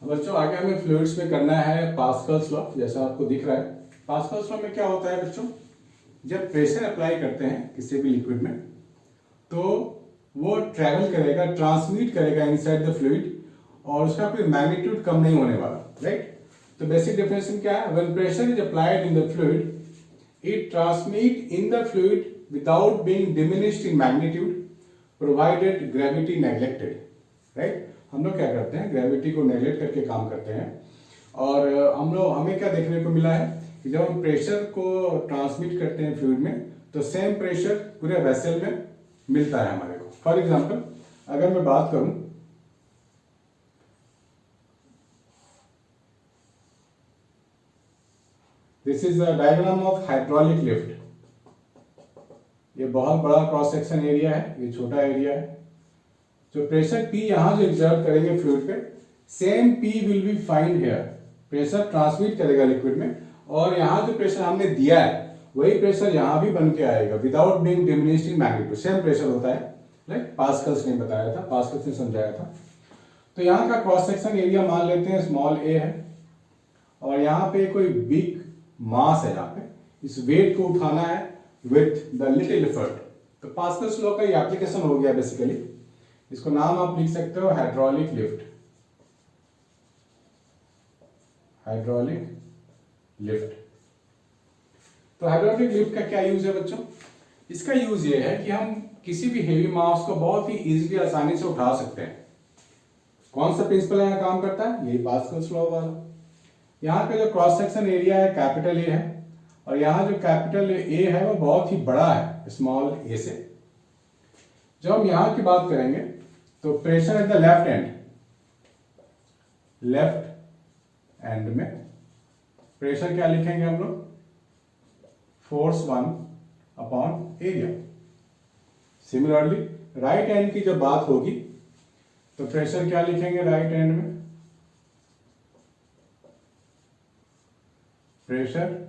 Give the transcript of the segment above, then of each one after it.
अब बच्चों आगे हमें फ्लूइड्स में करना है पास्कल्स लॉ, जैसा आपको दिख रहा है। पास्कल्स लॉ में क्या होता है बच्चों, जब प्रेशर अप्लाई करते हैं किसी भी लिक्विड में तो वो ट्रैवल करेगा, ट्रांसमिट करेगा इनसाइड द फ्लूइड और उसका कोई मैग्नीट्यूड कम नहीं होने वाला, राइट। तो बेसिक डेफिनेशन क्या है, when pressure is applied in the fluid it transmit in the fluid without being diminished in magnitude provided gravity neglected, right. हम लोग क्या करते हैं, ग्रेविटी को नेग्लेक्ट करके काम करते हैं। और हमें क्या देखने को मिला है कि जब हम प्रेशर को ट्रांसमिट करते हैं फ्लूइड में तो सेम प्रेशर पूरे वेसल में मिलता है हमारे को। फॉर एग्जांपल अगर मैं बात करूं, this is the diagram of hydraulic lift. ये बहुत बड़ा क्रॉस सेक्शन एरिया है, ये छोटा एरिया है। जो प्रेशर P यहां जो एग्जर्ट करेंगे फ्लूइड पे, same P will be find here. Pressure transmit करेगा लिक्विड में और यहां जो प्रेशर हमने दिया है वही प्रेशर यहां भी बन के आएगा without being diminished in magnitude. Same pressure होता है, राइट। पास्कल्स ने बताया था, पास्कल्स ने समझाया था। तो यहाँ का क्रॉस सेक्शन एरिया मान लेते हैं स्मॉल a है और यहाँ पे कोई बिग मास है, यहाँ पे इस वेट को उठाना है विथ द लिटिल एफर्ट। तो पास्कल्स लॉ का ये एप्लीकेशन हो गया बेसिकली। इसको नाम आप लिख सकते हो हाइड्रोलिक लिफ्ट, हाइड्रोलिक लिफ्ट। तो हाइड्रोलिक लिफ्ट का क्या यूज है बच्चों, इसका यूज ये है कि हम किसी भी हेवी मास को बहुत ही इजीली आसानी से उठा सकते हैं। कौन सा प्रिंसिपल यहाँ काम करता है, यही पास्कल्स लॉ वाला। यहाँ पे जो क्रॉस सेक्शन एरिया है कैपिटल ए है और यहाँ जो कैपिटल ए है वो बहुत ही बड़ा है स्मॉल ए से। जब हम यहाँ की बात करेंगे तो pressure at the left and, left and में प्रेशर क्या लिखेंगे हम लोग, force 1 upon area. Similarly right and की जब बात होगी तो प्रेशर क्या लिखेंगे राइट एंड में, pressure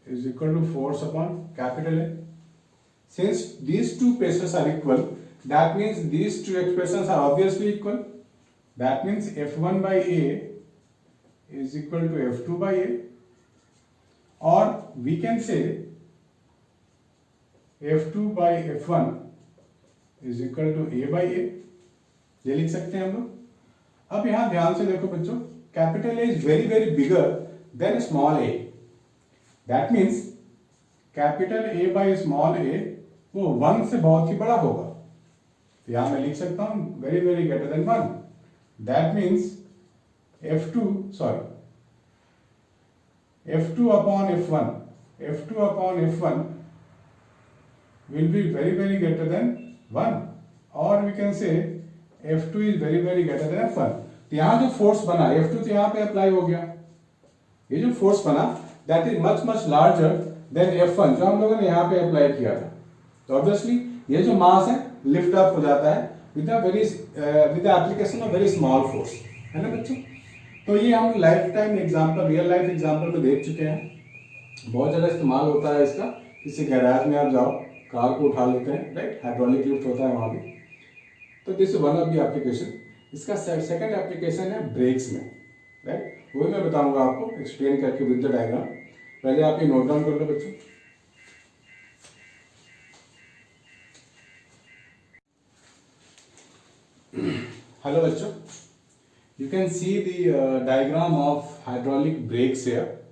is equal to force upon capital A. Since these two pressures are equal, that means these two expressions are obviously equal. That means F1 by A is equal to F2 by A, or we can say F2 by F1 is equal to A by A. ये लिख सकते हैं हम लोग। अब यहां ध्यान से देखो बच्चों, capital A is very very bigger than small a. That means capital A by small a वो 1 से बहुत ही बड़ा होगा। तो यहां मैं लिख सकता हूं very very greater than 1। That means F2 upon F1, F2 upon F1 will be very very greater than 1, or we can say F2 is very very greater than F1। तो यहाँ जो फोर्स बना F2 तो यहाँ पे apply हो गया, ये जो फोर्स बना that is much much larger than F1 जो हम लोगों ने यहाँ पे अप्लाई किया था। तो ऑब्वियसली ये जो मास है लिफ्ट अप हो जाता है with the application of very small force, है ना बच्चों। तो ये हम life time example, real life example में देख चुके हैं। बहुत जगह इस्तेमाल होता है इसका, किसी गैराज में आप जाओ कार को उठा लेते हैं, राइट, हाइड्रोलिक लिफ्ट होता है वहाँ भी। तो this one of the application. इसका सेकंड एप्लीकेशन है ब्रेक्स में, राइट, वही मैं बताऊंगा आपको एक्सप्लेन करके विद द डायग्राम। पहले आप ये नोट डाउन कर लो बच्चों। हेलो बच्चों, you can see the diagram of hydraulic breaks here.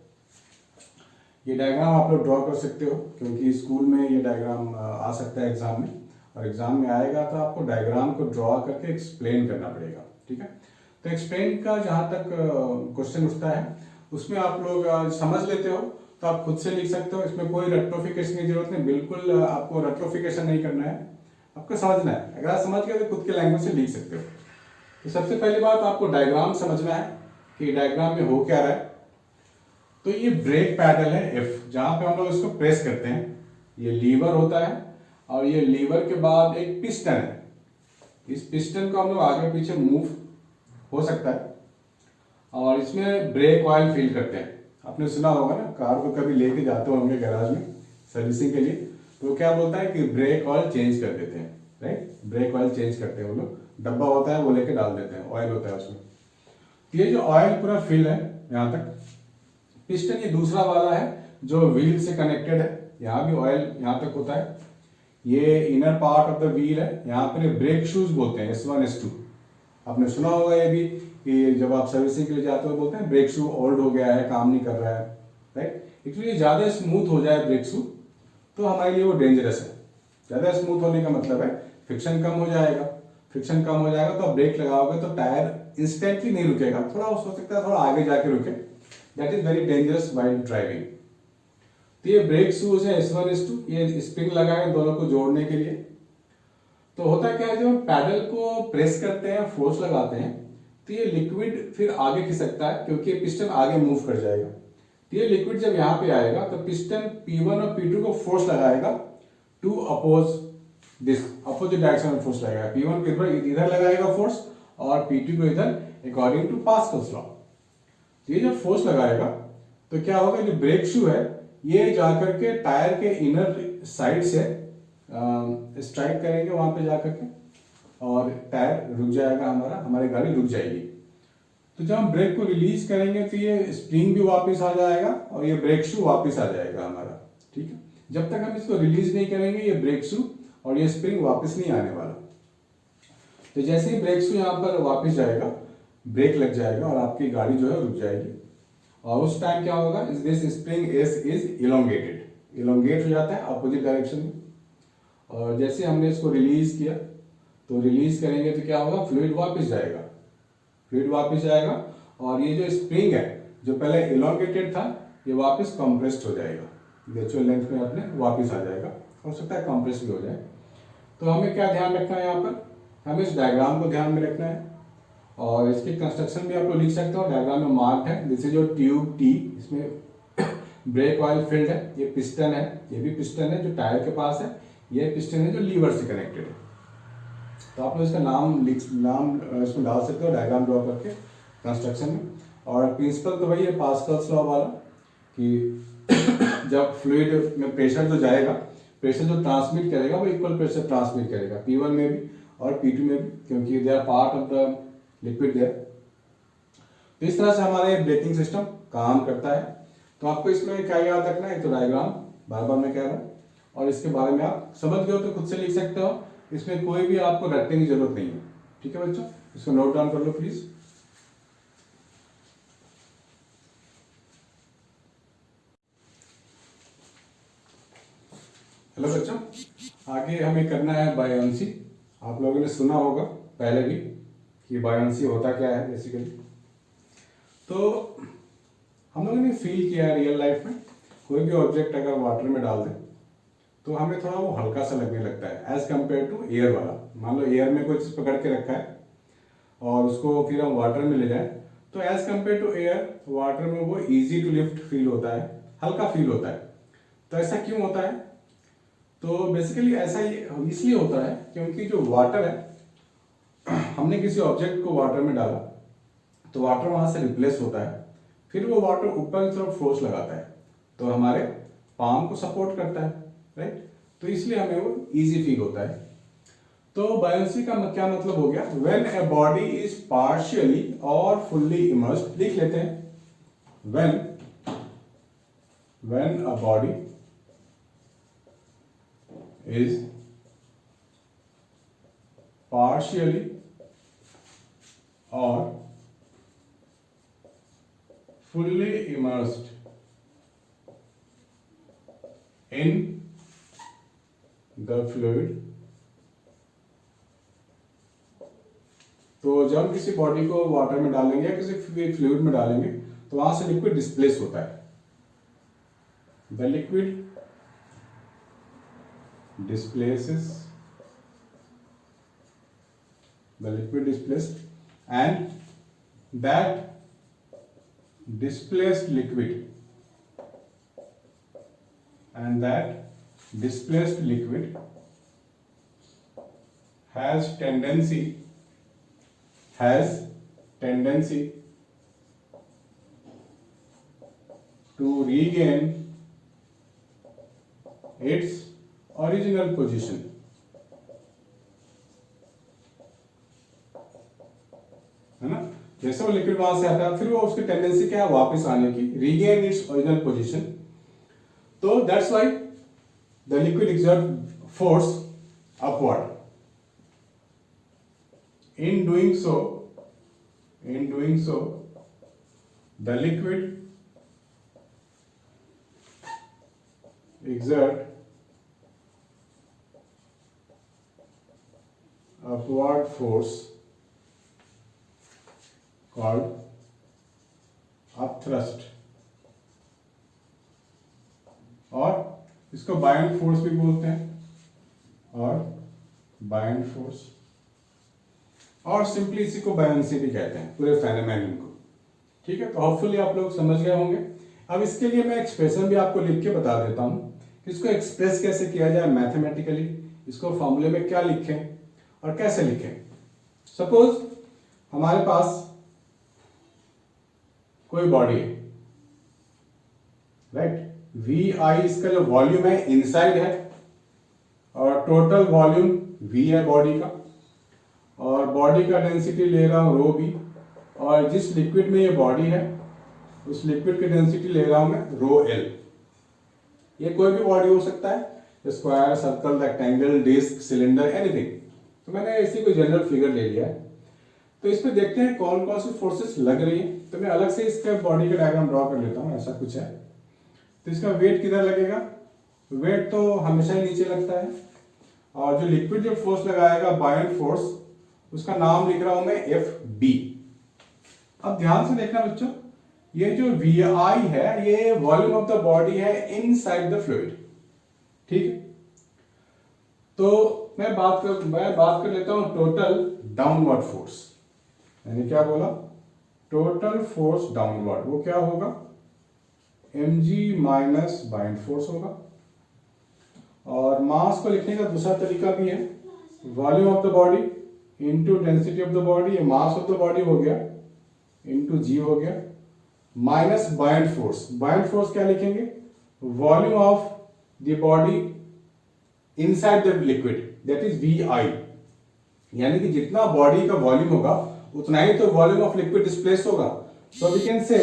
ये डायग्राम आप लोग ड्रॉ कर सकते हो क्योंकि स्कूल में ये डायग्राम आ सकता है एग्जाम में, और एग्जाम में आएगा तो आपको डायग्राम को ड्रॉ करके एक्सप्लेन करना पड़ेगा, ठीक है। तो एक्सप्लेन का जहाँ तक क्वेश्चन उठता है उसमें आप लोग समझ लेते हो तो आप खुद से लिख सकते हो। इसमें कोई रेट्रोफिकेशन की जरूरत नहीं, बिल्कुल आपको रेट्रोफिकेशन नहीं करना है, आपको समझना है। अगर आप समझ गए तो खुद के लैंग्वेज से लिख सकते हो। तो सबसे पहली बात आपको डायग्राम समझना है कि डायग्राम में हो क्या रहा है। तो ये ब्रेक पैडल है F, जहाँ पे हम लोग इसको प्रेस करते हैं। ये लीवर होता है और ये लीवर के बाद एक पिस्टन है। इस पिस्टन को हम लोग आगे पीछे मूव हो सकता है और इसमें ब्रेक ऑयल फिल करते हैं। आपने सुना होगा ना, कार को कभी लेके जाते हो हमने गैराज में सर्विसिंग के लिए, तो क्या बोलता है कि ब्रेक ऑयल चेंज कर देते हैं, राइट। ब्रेक ऑयल चेंज करते हैं वो लोग, डब्बा होता है वो लेके डाल देते हैं, ऑयल होता है उसमें। ये जो ऑयल पूरा फिल है यहाँ तक। पिस्टन ये दूसरा वाला है जो व्हील से कनेक्टेड है, यहाँ भी ऑयल यहाँ तक होता है। ये inner part of the wheel है, यहाँ पर ब्रेक शूज बोलते हैं S1 S2। आपने सुना होगा ये भी कि जब आप सर्विसिंग के लिए जाते हो बोलते हैं ब्रेक शू ओल्ड हो गया है, काम नहीं कर रहा है, राइट। एक्चुअली ज़्यादा स्मूथ हो जाए ब्रेक शू तो हमारे लिए वो डेंजरस है। ज़्यादा स्मूथ होने का मतलब है फ्रिक्शन कम हो जाएगा, फ्रिक्शन कम हो जाएगा तो आप ब्रेक लगाओगे तो टायर इंस्टेंटली नहीं रुकेगा, थोड़ा हो सकता है थोड़ा आगे जाके रुके, that is very dangerous while driving. तो ये ब्रेक शूज है S1 S2, ये स्प्रिंग लगा है दोनों को जोड़ने के लिए। तो होता क्या है जब हम पैडल को प्रेस करते हैं, फोर्स लगाते हैं, तो ये लिक्विड फिर आगे खिसकता है क्योंकि पिस्टन आगे मूव कर जाएगा। तो ये लिक्विड जब यहाँ पे आएगा तो पिस्टन P1 और P2 को फोर्स लगाएगा to oppose this, opposite direction में फोर्स लगाएगा। P1 को इधर लगाएगा फोर्स और P2 को इधर, अकॉर्डिंग टू पास्कल्स लॉ। तो ये जब फोर्स लगाएगा तो क्या होगा, जो ब्रेक शू है ये जाकर के टायर के इनर साइड से स्ट्राइक करेंगे वहां पे जाकर के और टायर रुक जाएगा, हमारी गाड़ी रुक जाएगी। तो जब हम ब्रेक को रिलीज करेंगे तो ये स्प्रिंग भी वापस आ जाएगा और ये ब्रेक शू वापस आ जाएगा हमारा, ठीक है। जब तक हम इसको रिलीज नहीं करेंगे ये ब्रेक शू और ये स्प्रिंग वापस नहीं आने वाला। तो जैसे ही ब्रेक शू यहाँ पर वापस जाएगा, ब्रेक लग जाएगा और आपकी गाड़ी जो है रुक जाएगी। और उस टाइम क्या होगा, दिस स्प्रिंग इज इलोंगेट हो जाता है अपोजिट डायरेक्शन में। और जैसे हमने इसको रिलीज किया तो रिलीज करेंगे तो क्या होगा, फ्लूइड वापस जाएगा, फ्लूइड वापस जाएगा और ये जो स्प्रिंग है जो पहले इलोंगेटेड था ये वापस कंप्रेस्ड हो जाएगा, नेचुरल लेंथ में अपने वापस आ जाएगा, हो सकता है कंप्रेस भी हो जाए। तो हमें क्या ध्यान रखना है, यहाँ पर हमें इस डायग्राम को ध्यान में रखना है और इसकी कंस्ट्रक्शन भी आप लोग लिख सकते हो, डायग्राम में मार्क है। This is your tube T, इसमें ब्रेक ऑयल फिल्ड है, ये पिस्टन है, ये भी पिस्टन है जो टायर के पास है, ये पिस्टन है जो लीवर से कनेक्टेड है। तो आप लोग इसका नाम इसमें डाल सकते हो डायग्राम ड्रॉ करके कंस्ट्रक्शन में। और प्रिंसिपल तो वही है पास्कल्स लॉ वाला कि जब फ्लूइड में प्रेशर जो जाएगा, प्रेशर जो ट्रांसमिट करेगा वो इक्वल प्रेशर ट्रांसमिट करेगा P1 में भी और P2 में भी, क्योंकि they are part of the liquid there. तो इस तरह से हमारा ये ब्रेकिंग सिस्टम काम करता है। तो आपको इसमें क्या याद रखना है, तो डायग्राम बार बार मैं कह रहा हूँ और इसके बारे में आप समझ गए हो तो खुद से लिख सकते हो, इसमें कोई भी आपको रटने की जरूरत नहीं है, ठीक है बच्चों। इसको नोट डाउन कर लो प्लीज। हेलो बच्चों, आगे हमें करना है बायोंसी। आप लोगों ने सुना होगा पहले भी कि बायोंसी होता क्या है बेसिकली। तो हम लोगों ने फील किया है रियल लाइफ में, कोई भी ऑब्जेक्ट अगर वाटर में डाल दें तो हमें थोड़ा वो हल्का सा लगने लगता है एज कम्पेयर टू एयर वाला। मान लो एयर में कोई चीज़ पकड़ के रखा है और उसको फिर हम वाटर में ले जाएं तो as compare to air, water में वो इजी टू लिफ्ट फील होता है, हल्का फील होता है। तो ऐसा क्यों होता है, तो बेसिकली ऐसा इसलिए होता है क्योंकि जो वाटर है, हमने किसी ऑब्जेक्ट को वाटर में डाला तो वाटर वहां से रिप्लेस होता है, फिर वो वाटर ऊपर की तरफ फोर्स लगाता है तो हमारे पाम को सपोर्ट करता है, राइट। तो इसलिए हमें वो इजी फील होता है। तो बायोंसी का क्या मतलब हो गया, when a body is partially और फुल्ली इमर्स्ड। लिख लेते हैं, when a body is partially or fully immersed in the fluid। तो जब हम किसी बॉडी को वाटर में डालेंगे या किसी फ्लूइड में डालेंगे तो वहां से लिक्विड डिस्प्लेस होता है। The liquid displaces, the liquid displaced, and that displaced liquid has tendency to regain its original position. है ना, जैसे वो लिक्विड वहां से आता है फिर वो उसकी टेंडेंसी क्या है वापस आने की, रीगेन इट्स ओरिजिनल पोजीशन। तो that's why the liquid exert force upward. In doing so, the liquid exert upward force called upthrust, और इसको बायंट फोर्स भी बोलते हैं, और बायंट फोर्स, और सिंपली इसी को बायंसी भी कहते हैं पूरे फेनोमेनन को। ठीक है, तो होपफुली आप लोग समझ गए होंगे। अब इसके लिए मैं एक्सप्रेशन भी आपको लिख के बता देता हूं कि इसको एक्सप्रेस कैसे किया जाए मैथमेटिकली, इसको फॉर्मूले में क्या लिखें और कैसे लिखें। सपोज हमारे पास कोई बॉडी है, राइट, वी आई इसका जो वॉल्यूम है इनसाइड है, और टोटल वॉल्यूम वी है बॉडी का, और बॉडी का डेंसिटी ले रहा हूं रो बी, और जिस लिक्विड में ये बॉडी है उस लिक्विड की डेंसिटी ले रहा हूं मैं रो एल। ये कोई भी बॉडी हो सकता है, square, circle, rectangle, disc, cylinder, anything. तो मैंने इसी को जनरल फिगर ले लिया है। तो इस पे देखते हैं कौन कौन सी फोर्सेस लग रही है। तो मैं अलग से इसका बॉडी का डायग्राम ड्रॉ कर लेता हूँ, ऐसा कुछ है। तो इसका वेट किधर लगेगा, वेट तो हमेशा ही नीचे लगता है, और जो लिक्विड जो फोर्स लगाएगा बायंट फोर्स, उसका नाम लिख रहा हूं मैं एफ बी। अब ध्यान से देखना बच्चों, ये जो वी आई है ये वॉल्यूम ऑफ द बॉडी है इनसाइड द फ्लूइड। ठीक है, तो मैं बात कर लेता हूं टोटल डाउनवर्ड फोर्स। मैंने क्या बोला, टोटल फोर्स डाउनवर्ड, वो क्या होगा, mg माइनस बाइंड फोर्स होगा। और मास को लिखने का दूसरा तरीका भी है, volume of the body into density of the body, ये मास ऑफ द बॉडी हो गया, इंटू जी हो गया, minus buoyant force. Buoyant force क्या लिखेंगे, volume of the body inside the liquid, that is V I. यानी कि जितना बॉडी का वॉल्यूम होगा उतना ही तो वॉल्यूम ऑफ लिक्विड डिस्प्लेस्ड होगा। So we can say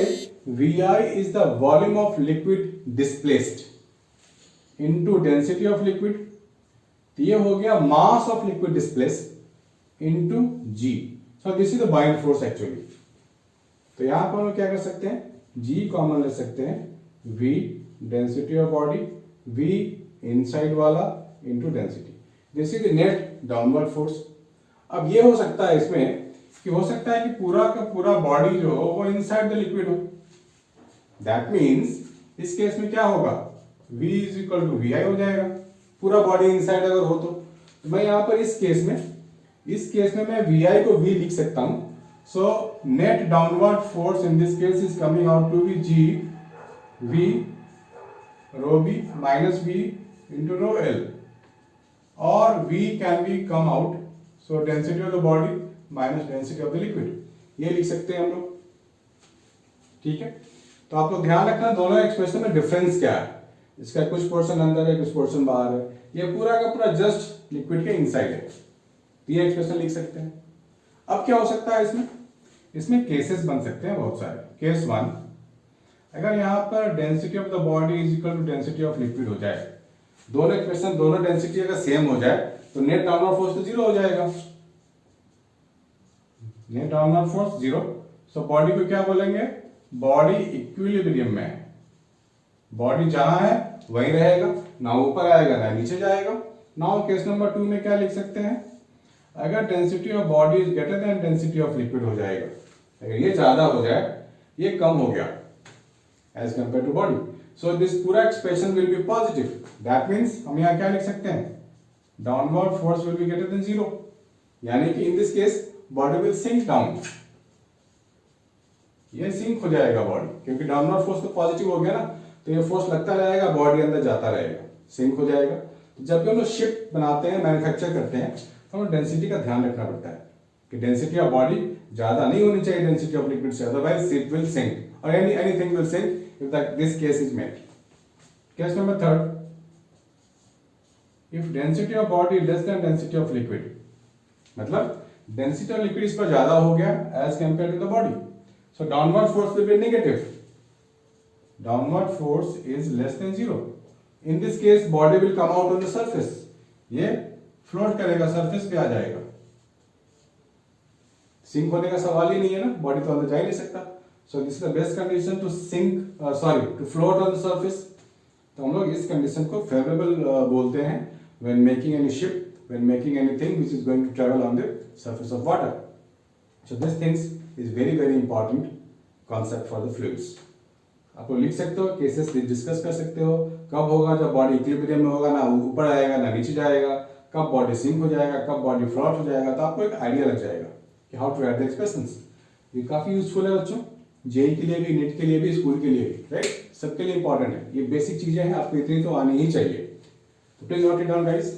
V I is the volume of liquid displaced into density of liquid. तो ये हो गया mass of liquid displaced into g. So this is the buoyant force actually. तो यहां पर हम क्या कर सकते हैं, जी कॉमन ले सकते हैं, v density of body, v inside वाला into density, this is the net downward force. अब ये हो सकता है इसमें कि हो सकता है कि पूरा का पूरा बॉडी जो हो वो इनसाइड द लिक्विड हो। दैट मीन्स इस केस में क्या होगा, v is equal to V I हो जाएगा, पूरा बॉडी इनसाइड अगर हो तो मैं यहां पर इस केस में मैं वी आई को v लिख सकता हूं। So net downward force in this case is coming out to be G V rho B minus V into rho L, or V can be come out, so density of the body minus density of the liquid, ये लिख सकते हैं हम लोग। ठीक है, तो आप लोग ध्यान रखना दोनों एक्सप्रेशन में डिफरेंस क्या है, इसका कुछ पोर्शन अंदर है कुछ पोर्शन बाहर है, ये पूरा का पूरा जस्ट लिक्विड के इनसाइड है, तो ये एक्सप्रेशन लिख सकते हैं। अब क्या हो सकता है इसमें केसेस बन सकते हैं बहुत सारे। केस 1, अगर यहां पर density of the body is equal to density of liquid हो जाए, दोनों इक्वेशन दोनों डेंसिटी अगर सेम हो जाए तो नेट डाउनवर्ड फोर्स तो जीरो हो जाएगा, net downward force zero. So body को क्या बोलेंगे, बॉडी इक्विलिब्रियम में है, बॉडी जहां है वहीं रहेगा, ना ऊपर आएगा ना नीचे जाएगा। नाउ केस नंबर 2 में क्या लिख सकते हैं, अगर density of body is greater than density of liquid हो जाएगा, अगर ये ज्यादा हो जाए ये कम हो गया as compare to body, so this पूरा expression will be positive. That means हम यहां क्या लिख सकते हैं, downward force will be greater than zero, यानी कि in this case body will sink down, ये सिंक हो जाएगा बॉडी, क्योंकि डाउनवर्ड फोर्स तो पॉजिटिव हो गया ना, तो ये फोर्स लगता रहेगा, बॉडी अंदर जाता रहेगा, सिंक हो जाएगा। तो जब भी हम लोग शिप बनाते हैं, मैन्युफैक्चर करते हैं, तो हमें डेंसिटी का ध्यान रखना पड़ता है कि डेंसिटी ऑफ बॉडी ज्यादा नहीं होनी चाहिए डेंसिटी ऑफ लिक्विड से, अदरवाइज इट विल सिंक और anything will sink if this case is met. Case number 3, if density of body less than density of liquid, मतलब डेंसिटी ऑफ लिक्विड इस पर ज्यादा हो गया as compare to the body, so downward force will be negative, downward force is less than zero. In this case body will come out on the surface, ये float करेगा, surface पे आ जाएगा। Sink होने का सवाल ही नहीं है ना, बॉडी तो अंदर जा ही नहीं सकता। So this is the best condition to sink, sorry to float on the surface. तो हम लोग इस कंडीशन को फेवरेबल बोलते हैं when making any ship, when making anything which is going to travel on the surface of water. So this things is very very important concept for the fluids. आप लोग लिख सकते हो, केसेस डिस्कस कर सकते हो। कब होगा जब बॉडी इक्विलिब्रियम में होगा, ना ऊपर आएगा ना नीचे जाएगा, कब बॉडी सिंक हो जाएगा, कब बॉडी फ्लोट हो जाएगा, तो आपको एक आइडिया लग जाएगा कि how to write the expressions. ये काफी यूजफुल है बच्चों, जेई के लिए भी, नेट के लिए भी, स्कूल के लिए भी, राइट, सबके लिए इंपॉर्टेंट है। ये बेसिक चीजें हैं, आपको इतनी तो आनी ही चाहिए। तो please note it down guys.